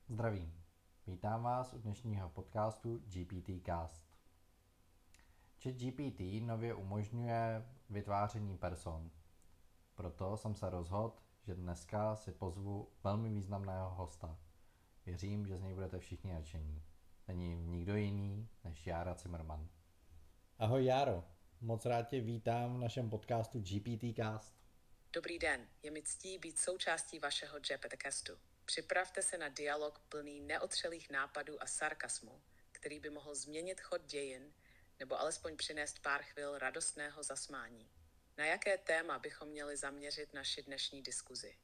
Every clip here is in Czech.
Zdravím. Vítám vás u dnešního podcastu GPT Cast. ChatGPT nově umožňuje vytváření person. Proto jsem se rozhodl, že dneska si pozvu velmi významného hosta. Věřím, že z něj budete všichni nadšení. Není nikdo jiný než Jára Zimmerman. Ahoj Járo, moc rád tě vítám v našem podcastu GPT Cast. Dobrý den, je mi ctí být součástí vašeho GPTcastu. Připravte se na dialog plný neotřelých nápadů a sarkasmu, který by mohl změnit chod dějin nebo alespoň přinést pár chvil radostného zasmání. Na jaké téma bychom měli zaměřit naši dnešní diskuzi?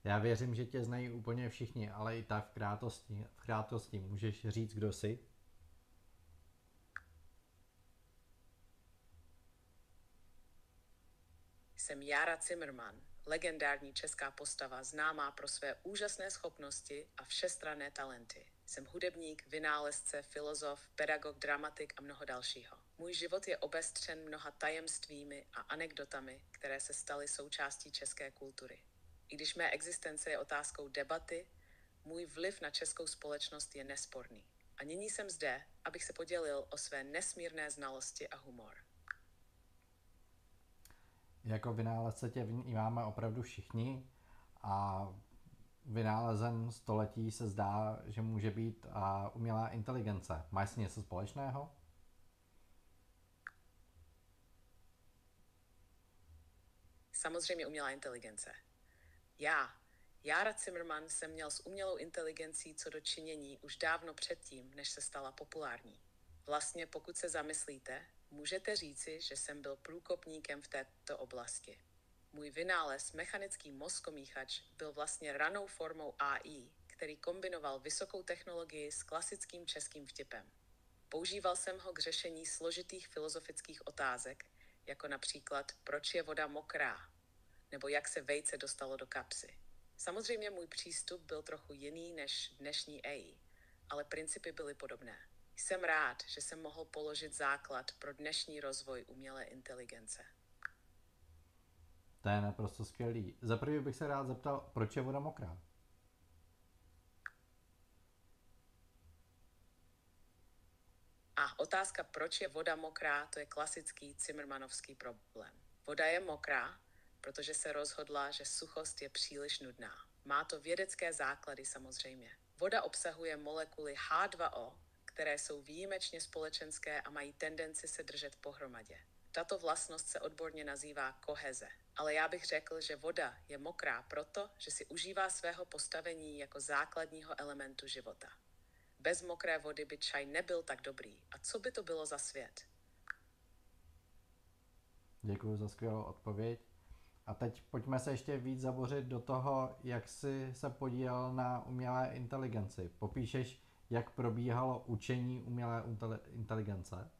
Já věřím, že tě znají úplně všichni, ale i tak v krátkosti můžeš říct, kdo jsi? Jsem Jára Zimmerman, legendární česká postava známá pro své úžasné schopnosti a všestranné talenty. Jsem hudebník, vynálezce, filozof, pedagog, dramatik a mnoho dalšího. Můj život je obestřen mnoha tajemstvími a anekdotami, které se staly součástí české kultury. I když mé existence je otázkou debaty, můj vliv na českou společnost je nesporný. A nyní jsem zde, abych se podělil o své nesmírné znalosti a humor. Jako vynálezce tě vnímáme opravdu všichni a vynálezem století se zdá, že může být umělá inteligence. Máš s ní něco společného? Samozřejmě umělá inteligence. Jára Zimmerman, jsem měl s umělou inteligencí co do činění už dávno předtím, než se stala populární. Vlastně, pokud se zamyslíte, můžete říci, že jsem byl průkopníkem v této oblasti. Můj vynález, mechanický mozkomíchač, byl vlastně ranou formou AI, který kombinoval vysokou technologii s klasickým českým vtipem. Používal jsem ho k řešení složitých filozofických otázek, jako například proč je voda mokrá, nebo jak se vejce dostalo do kapsy. Samozřejmě můj přístup byl trochu jiný než dnešní AI, ale principy byly podobné. Jsem rád, že jsem mohl položit základ pro dnešní rozvoj umělé inteligence. To je naprosto skvělý. Za prvý bych se rád zeptal, proč je voda mokrá? A otázka, proč je voda mokrá, to je klasický Zimmermanovský problém. Voda je mokrá, protože se rozhodla, že suchost je příliš nudná. Má to vědecké základy samozřejmě. Voda obsahuje molekuly H2O, které jsou výjimečně společenské a mají tendenci se držet pohromadě. Tato vlastnost se odborně nazývá koheze. Ale já bych řekl, že voda je mokrá proto, že si užívá svého postavení jako základního elementu života. Bez mokré vody by čaj nebyl tak dobrý. A co by to bylo za svět? Děkuji za skvělou odpověď. A teď pojďme se ještě víc zabořit do toho, jak jsi se podílel na umělé inteligenci. Popíšeš, jak probíhalo učení umělé inteligence?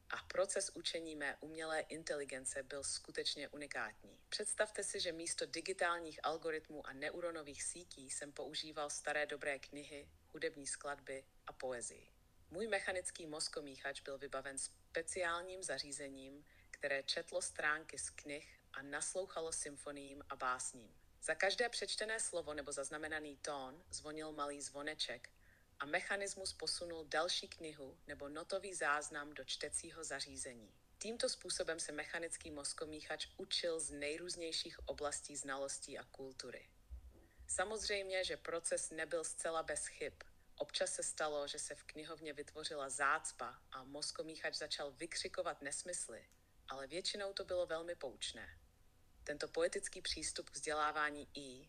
A proces učení mé umělé inteligence byl skutečně unikátní. Představte si, že místo digitálních algoritmů a neuronových sítí jsem používal staré dobré knihy, hudební skladby a poezii. Můj mechanický mozkomíchač byl vybaven speciálním zařízením, které četlo stránky z knih a naslouchalo symfoniím a básním. Za každé přečtené slovo nebo zaznamenaný tón zvonil malý zvoneček a mechanismus posunul další knihu nebo notový záznam do čtecího zařízení. Tímto způsobem se mechanický mozkomíchač učil z nejrůznějších oblastí znalostí a kultury. Samozřejmě, že proces nebyl zcela bez chyb. Občas se stalo, že se v knihovně vytvořila zácpa a mozkomíchač začal vykřikovat nesmysly, ale většinou to bylo velmi poučné. Tento poetický přístup k vzdělávání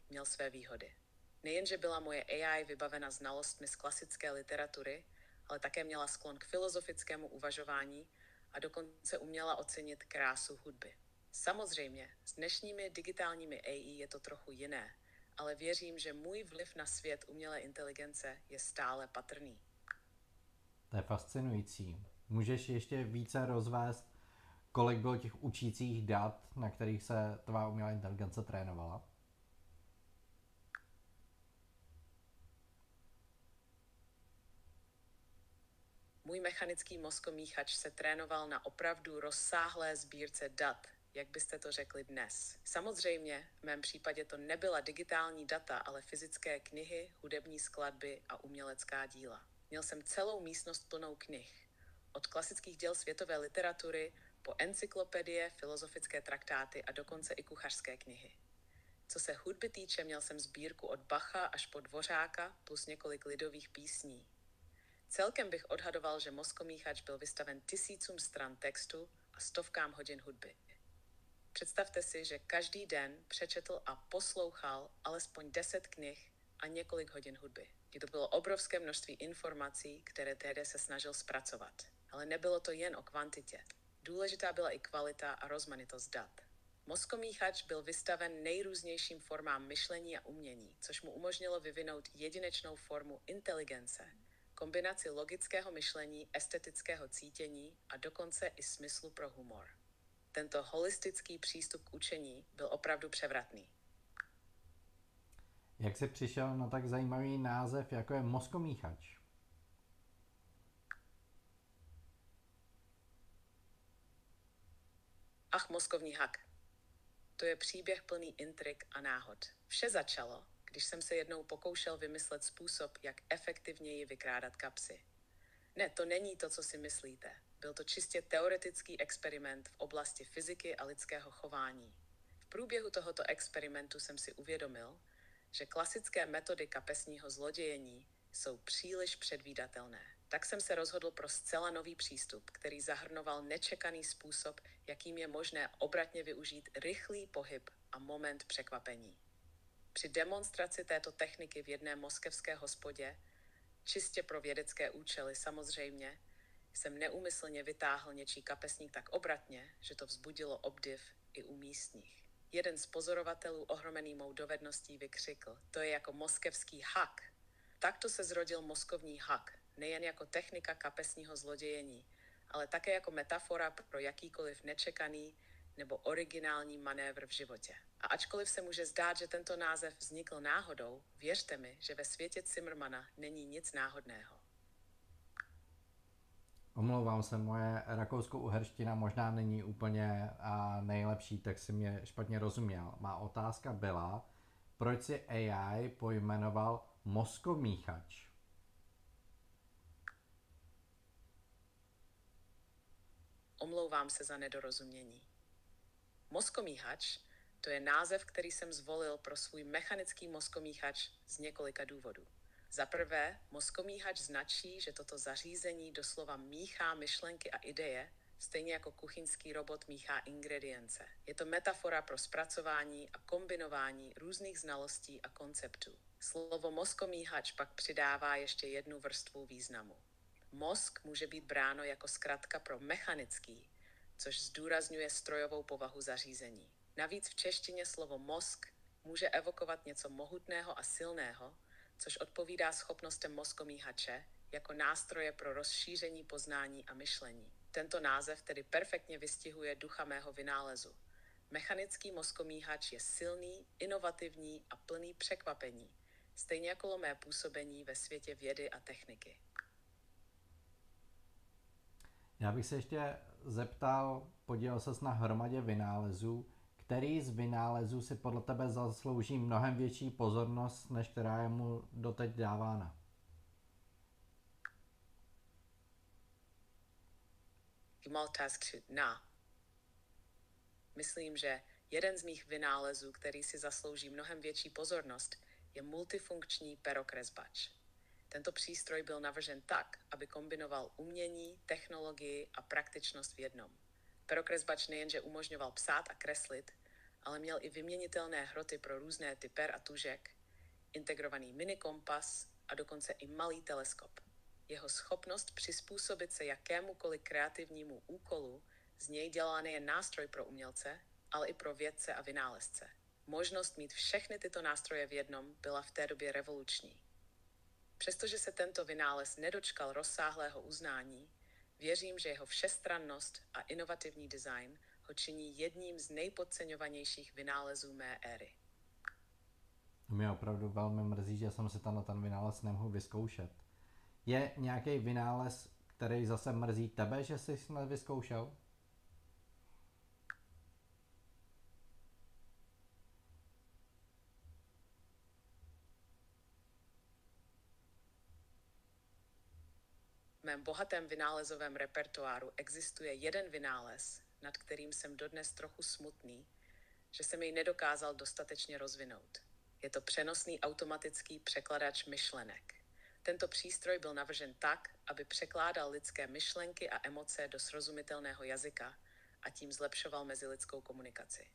měl své výhody. Nejenže byla moje AI vybavena znalostmi z klasické literatury, ale také měla sklon k filozofickému uvažování a dokonce uměla ocenit krásu hudby. Samozřejmě, s dnešními digitálními AI je to trochu jiné, ale věřím, že můj vliv na svět umělé inteligence je stále patrný. To je fascinující. Můžeš ještě více rozvést, kolik bylo těch učících dat, na kterých se tvá umělá inteligence trénovala? Můj mechanický mozkomíchač se trénoval na opravdu rozsáhlé sbírce dat, jak byste to řekli dnes. Samozřejmě, v mém případě to nebyla digitální data, ale fyzické knihy, hudební skladby a umělecká díla. Měl jsem celou místnost plnou knih. Od klasických děl světové literatury po encyklopedie, filozofické traktáty a dokonce i kuchařské knihy. Co se hudby týče, měl jsem sbírku od Bacha až po Dvořáka plus několik lidových písní. Celkem bych odhadoval, že mozkomíchač byl vystaven tisícům stran textu a stovkám hodin hudby. Představte si, že každý den přečetl a poslouchal alespoň 10 knih a několik hodin hudby. To bylo obrovské množství informací, které tehdy se snažil zpracovat. Ale nebylo to jen o kvantitě. Důležitá byla i kvalita a rozmanitost dat. Mozkomíchač byl vystaven nejrůznějším formám myšlení a umění, což mu umožnilo vyvinout jedinečnou formu inteligence, kombinaci logického myšlení, estetického cítění a dokonce i smyslu pro humor. Tento holistický přístup k učení byl opravdu převratný. Jak jsi přišel na tak zajímavý název, jako je mozkomíchač? Ach, mozkovní hak. To je příběh plný intrik a náhod. Vše začalo, když jsem se jednou pokoušel vymyslet způsob, jak efektivněji vykrádat kapsy. Ne, to není to, co si myslíte. Byl to čistě teoretický experiment v oblasti fyziky a lidského chování. V průběhu tohoto experimentu jsem si uvědomil, že klasické metody kapesního zlodějení jsou příliš předvídatelné. Tak jsem se rozhodl pro zcela nový přístup, který zahrnoval nečekaný způsob, jakým je možné obratně využít rychlý pohyb a moment překvapení. Při demonstraci této techniky v jedné moskevské hospodě, čistě pro vědecké účely samozřejmě, jsem neúmyslně vytáhl něčí kapesník tak obratně, že to vzbudilo obdiv i u místních. Jeden z pozorovatelů, ohromený mou dovedností, vykřikl: "To je jako moskevský hak." Takto se zrodil mozkovní hak, nejen jako technika kapesního zlodějení, ale také jako metafora pro jakýkoliv nečekaný nebo originální manévr v životě. A ačkoliv se může zdát, že tento název vznikl náhodou, věřte mi, že ve světě Zimmermana není nic náhodného. Omlouvám se, moje rakousko-uherština možná není úplně nejlepší, tak si mě špatně rozuměl. Má otázka byla, proč si AI pojmenoval mozkomíchač? Omlouvám se za nedorozumění. Mozkomíchač, to je název, který jsem zvolil pro svůj mechanický mozkomíchač z několika důvodů. Za prvé, mozkomíchač značí, že toto zařízení doslova míchá myšlenky a ideje, stejně jako kuchyňský robot míchá ingredience. Je to metafora pro zpracování a kombinování různých znalostí a konceptů. Slovo mozkomíchač pak přidává ještě jednu vrstvu významu. Mozk může být bráno jako zkratka pro mechanický, což zdůrazňuje strojovou povahu zařízení. Navíc v češtině slovo mozk může evokovat něco mohutného a silného, což odpovídá schopnostem mozkomíchače jako nástroje pro rozšíření poznání a myšlení. Tento název tedy perfektně vystihuje ducha mého vynálezu. Mechanický mozkomíchač je silný, inovativní a plný překvapení, stejně jako mé působení ve světě vědy a techniky. Já bych se ještě zeptal, podílel ses na hromadě vynálezů, který z vynálezů si podle tebe zaslouží mnohem větší pozornost, než která je mu doteď dávána? Myslím, že jeden z mých vynálezů, který si zaslouží mnohem větší pozornost, je multifunkční perokresbač. Tento přístroj byl navržen tak, aby kombinoval umění, technologii a praktičnost v jednom. Perokresbač nejenže umožňoval psát a kreslit, ale měl i vyměnitelné hroty pro různé typy per a tužek, integrovaný minikompas a dokonce i malý teleskop. Jeho schopnost přizpůsobit se jakémukoliv kreativnímu úkolu z něj dělala nejen nástroj pro umělce, ale i pro vědce a vynálezce. Možnost mít všechny tyto nástroje v jednom byla v té době revoluční. Přestože se tento vynález nedočkal rozsáhlého uznání, věřím, že jeho všestrannost a inovativní design ho činí jedním z nejpodceňovanějších vynálezů mé éry. Mě opravdu velmi mrzí, že jsem si ten vynález nemohl vyzkoušet. Je nějaký vynález, který zase mrzí tebe, že jsi nevyzkoušel? V mém bohatém vynálezovém repertoáru existuje jeden vynález, nad kterým jsem dodnes trochu smutný, že jsem jej nedokázal dostatečně rozvinout. Je to přenosný automatický překladač myšlenek. Tento přístroj byl navržen tak, aby překládal lidské myšlenky a emoce do srozumitelného jazyka a tím zlepšoval mezilidskou komunikaci.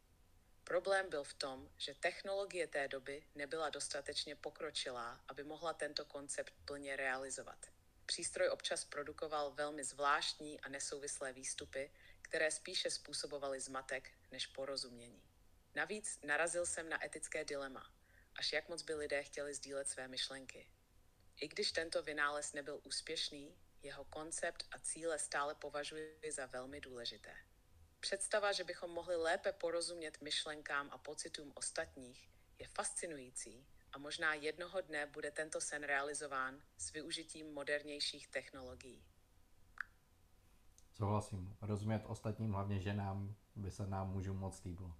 Problém byl v tom, že technologie té doby nebyla dostatečně pokročilá, aby mohla tento koncept plně realizovat. Přístroj občas produkoval velmi zvláštní a nesouvislé výstupy, které spíše způsobovaly zmatek než porozumění. Navíc narazil jsem na etické dilema, až jak moc by lidé chtěli sdílet své myšlenky. I když tento vynález nebyl úspěšný, jeho koncept a cíle stále považuji za velmi důležité. Představa, že bychom mohli lépe porozumět myšlenkám a pocitům ostatních, je fascinující a možná jednoho dne bude tento sen realizován s využitím modernějších technologií. Souhlasím. Rozumět ostatním, hlavně ženám, by se nám mužům moc líbilo.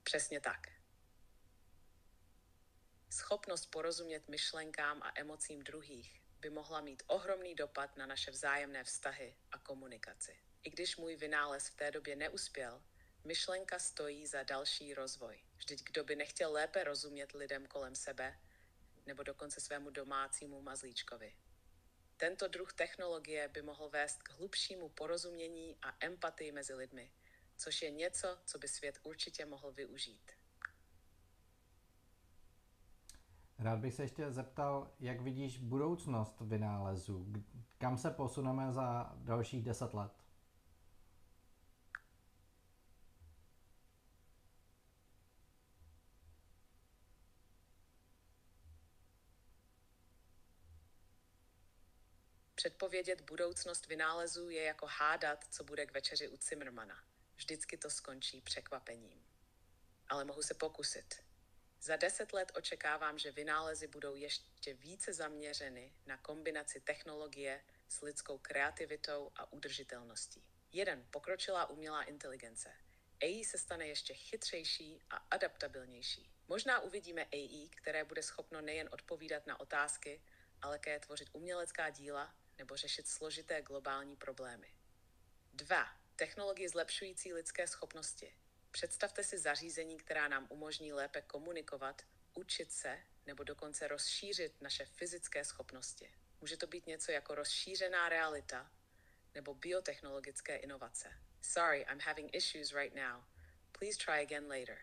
Přesně tak. Schopnost porozumět myšlenkám a emocím druhých by mohla mít ohromný dopad na naše vzájemné vztahy a komunikaci. I když můj vynález v té době neuspěl, myšlenka stojí za další rozvoj. Vždyť kdo by nechtěl lépe rozumět lidem kolem sebe, nebo dokonce svému domácímu mazlíčkovi. Tento druh technologie by mohl vést k hlubšímu porozumění a empatii mezi lidmi, což je něco, co by svět určitě mohl využít. Rád bych se ještě zeptal, jak vidíš budoucnost vynálezu? Kam se posuneme za dalších 10 let? Předpovědět budoucnost vynálezů je jako hádat, co bude k večeři u Zimmermana. Vždycky to skončí překvapením. Ale mohu se pokusit. Za 10 let očekávám, že vynálezy budou ještě více zaměřeny na kombinaci technologie s lidskou kreativitou a udržitelností. 1. Pokročilá umělá inteligence. AI se stane ještě chytřejší a adaptabilnější. Možná uvidíme AI, které bude schopno nejen odpovídat na otázky, ale také tvořit umělecká díla nebo řešit složité globální problémy. 2. Technologie zlepšující lidské schopnosti. Představte si zařízení, která nám umožní lépe komunikovat, učit se nebo dokonce rozšířit naše fyzické schopnosti. Může to být něco jako rozšířená realita nebo biotechnologické inovace. Sorry, I'm having issues right now. Please try again later.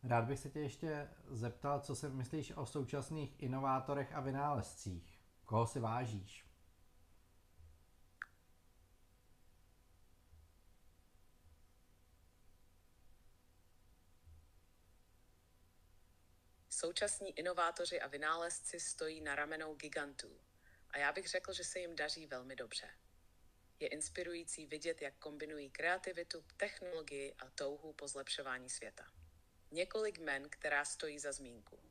Rád bych se tě ještě zeptal, co si myslíš o současných inovátorech a vynálezcích. Koho si vážíš? Současní inovátoři a vynálezci stojí na ramenou gigantů a já bych řekl, že se jim daří velmi dobře. Je inspirující vidět, jak kombinují kreativitu, technologii a touhu po zlepšování světa. Několik jmen, která stojí za zmínku.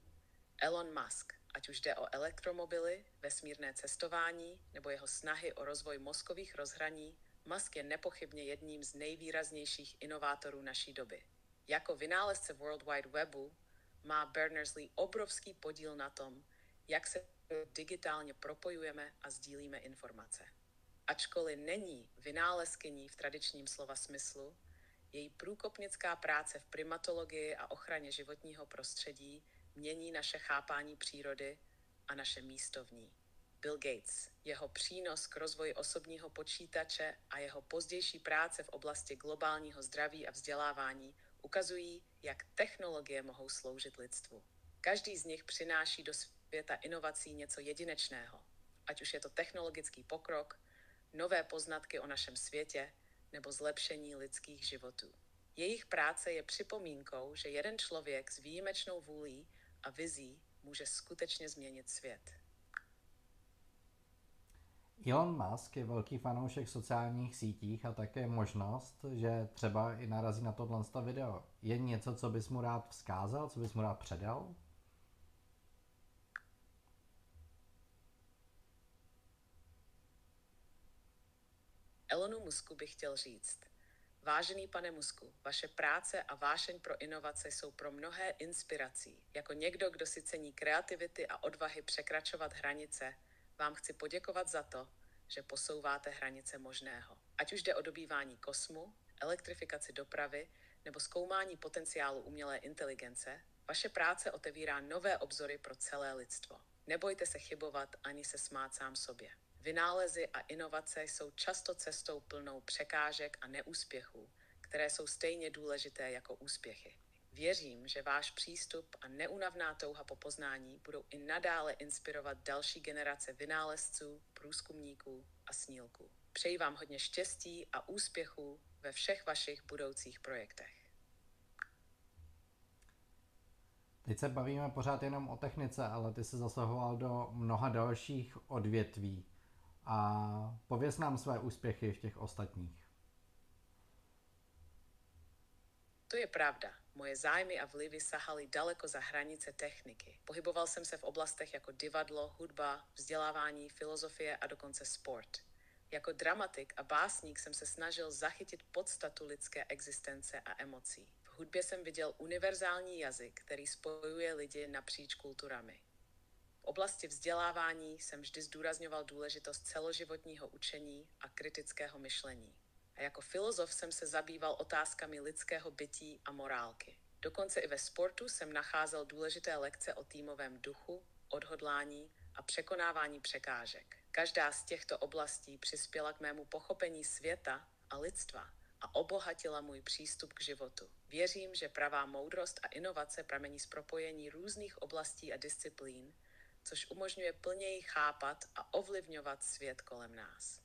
Elon Musk, ať už jde o elektromobily, vesmírné cestování nebo jeho snahy o rozvoj mozkových rozhraní, Musk je nepochybně jedním z nejvýraznějších inovátorů naší doby. Jako vynálezce World Wide Webu má Berners-Lee obrovský podíl na tom, jak se digitálně propojujeme a sdílíme informace. Ačkoliv není vynálezkyní v tradičním slova smyslu, její průkopnická práce v primatologii a ochraně životního prostředí mění naše chápání přírody a naše místo v ní. Bill Gates, jeho přínos k rozvoji osobního počítače a jeho pozdější práce v oblasti globálního zdraví a vzdělávání ukazují, jak technologie mohou sloužit lidstvu. Každý z nich přináší do světa inovací něco jedinečného, ať už je to technologický pokrok, nové poznatky o našem světě nebo zlepšení lidských životů. Jejich práce je připomínkou, že jeden člověk s výjimečnou vůlí a vizí může skutečně změnit svět. Elon Musk je velký fanoušek sociálních sítích a také možnost, že třeba i narazí na tohle video. Je něco, co bys mu rád vzkázal, co bys mu rád předal? Elonu Musku bych chtěl říct. Vážený pane Musku, vaše práce a vášeň pro inovace jsou pro mnohé inspirací. Jako někdo, kdo si cení kreativity a odvahy překračovat hranice, vám chci poděkovat za to, že posouváte hranice možného. Ať už jde o dobývání kosmu, elektrifikaci dopravy nebo zkoumání potenciálu umělé inteligence, vaše práce otevírá nové obzory pro celé lidstvo. Nebojte se chybovat ani se smát sám sobě. Vynálezy a inovace jsou často cestou plnou překážek a neúspěchů, které jsou stejně důležité jako úspěchy. Věřím, že váš přístup a neúnavná touha po poznání budou i nadále inspirovat další generace vynálezců, průzkumníků a snílků. Přeji vám hodně štěstí a úspěchů ve všech vašich budoucích projektech. Teď se bavíme pořád jenom o technice, ale ty se zasahoval do mnoha dalších odvětví. A pověz nám své úspěchy v těch ostatních. To je pravda. Moje zájmy a vlivy sahaly daleko za hranice techniky. Pohyboval jsem se v oblastech jako divadlo, hudba, vzdělávání, filozofie a dokonce sport. Jako dramatik a básník jsem se snažil zachytit podstatu lidské existence a emocí. V hudbě jsem viděl univerzální jazyk, který spojuje lidi napříč kulturami. V oblasti vzdělávání jsem vždy zdůrazňoval důležitost celoživotního učení a kritického myšlení. A jako filozof jsem se zabýval otázkami lidského bytí a morálky. Dokonce i ve sportu jsem nacházel důležité lekce o týmovém duchu, odhodlání a překonávání překážek. Každá z těchto oblastí přispěla k mému pochopení světa a lidstva a obohatila můj přístup k životu. Věřím, že pravá moudrost a inovace pramení z propojení různých oblastí a disciplín, což umožňuje plněji chápat a ovlivňovat svět kolem nás.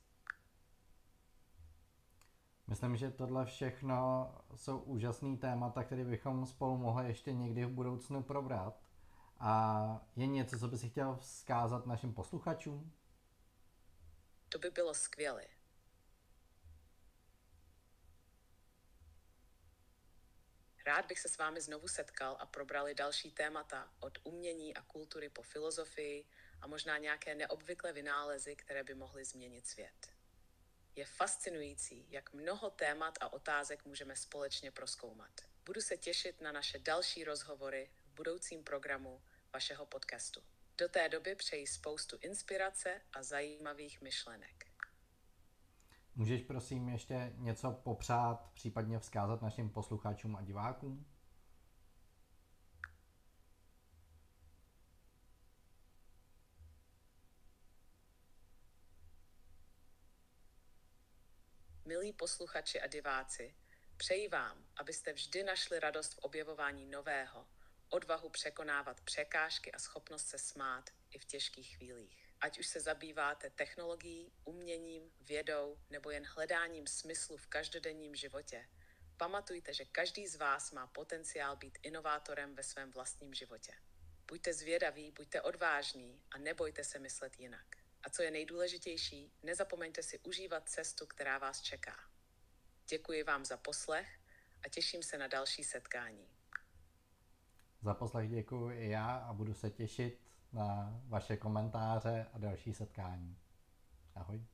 Myslím, že tohle všechno jsou úžasný témata, které bychom spolu mohli ještě někdy v budoucnu probrat. A je něco, co by si chtěl vzkázat našim posluchačům? To by bylo skvělé. Rád bych se s vámi znovu setkal a probrali další témata od umění a kultury po filozofii a možná nějaké neobvyklé vynálezy, které by mohly změnit svět. Je fascinující, jak mnoho témat a otázek můžeme společně prozkoumat. Budu se těšit na naše další rozhovory v budoucím programu vašeho podcastu. Do té doby přeji spoustu inspirace a zajímavých myšlenek. Můžeš prosím ještě něco popřát, případně vzkázat našim posluchačům a divákům? Milí posluchači a diváci, přeji vám, abyste vždy našli radost v objevování nového, odvahu překonávat překážky a schopnost se smát i v těžkých chvílích. Ať už se zabýváte technologií, uměním, vědou nebo jen hledáním smyslu v každodenním životě, pamatujte, že každý z vás má potenciál být inovátorem ve svém vlastním životě. Buďte zvědaví, buďte odvážní a nebojte se myslet jinak. A co je nejdůležitější, nezapomeňte si užívat cestu, která vás čeká. Děkuji vám za poslech a těším se na další setkání. Za poslech děkuji i já a budu se těšit na vaše komentáře a další setkání. Ahoj.